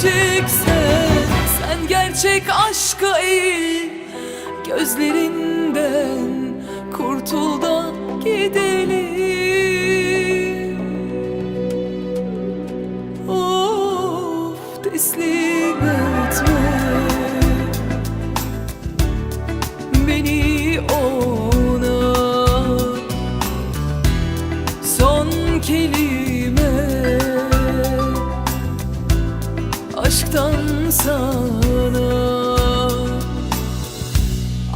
eğileceksen sen gerçek aşka eğil. Gözlerinden kurtul da gidelim. Of, teslim etme beni ona. Son kelime aşktan sana.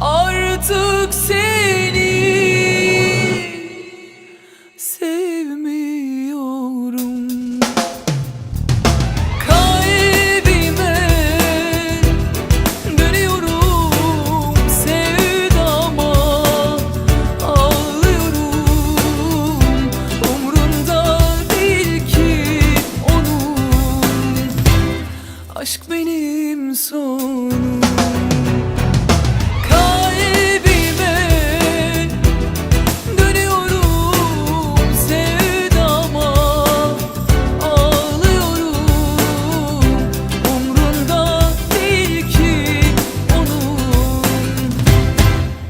Artık seni sevmiyorum. Kalbime dönüyorum, sevdama ağlıyorum. Umrunda değil ki onun, aşk benim sonum.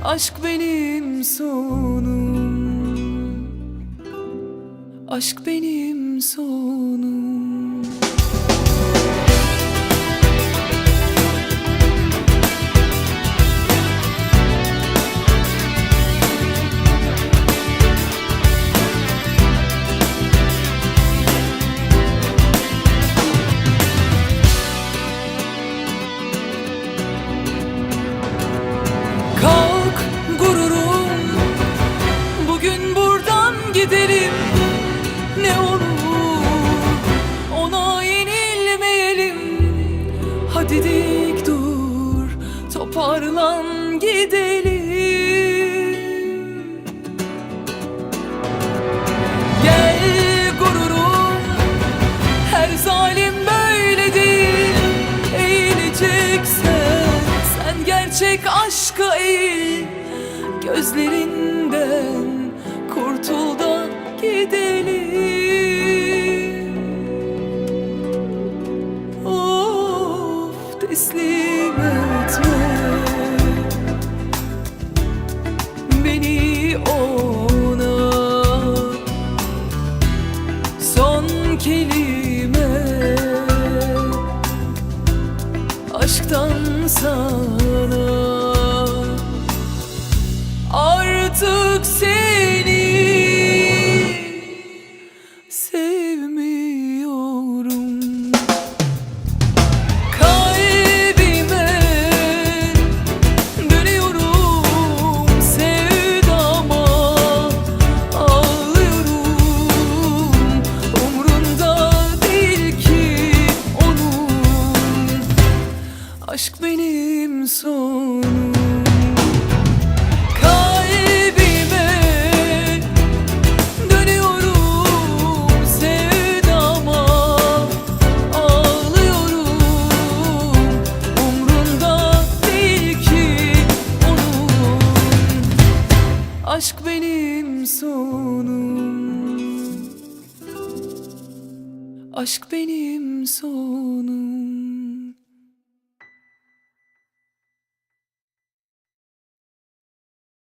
Aşk benim sonum, aşk benim sonum. Gidelim ne olur, ona yenilmeyelim. Hadi dik dur, toparlan gidelim. Gel gururum, her zalim böyle değil. Eğileceksen sen gerçek aşka eğil. Gözlerinden kurtul da gidelim. Of, teslim etme beni ona. Son kelime aşktan sana. Artık seni sevmiyorum. Kalbime dönüyorum, sevdama ağlıyorum. Umrunda değil ki onun, aşk benim sonum. Aşk benim sonum, aşk benim sonum.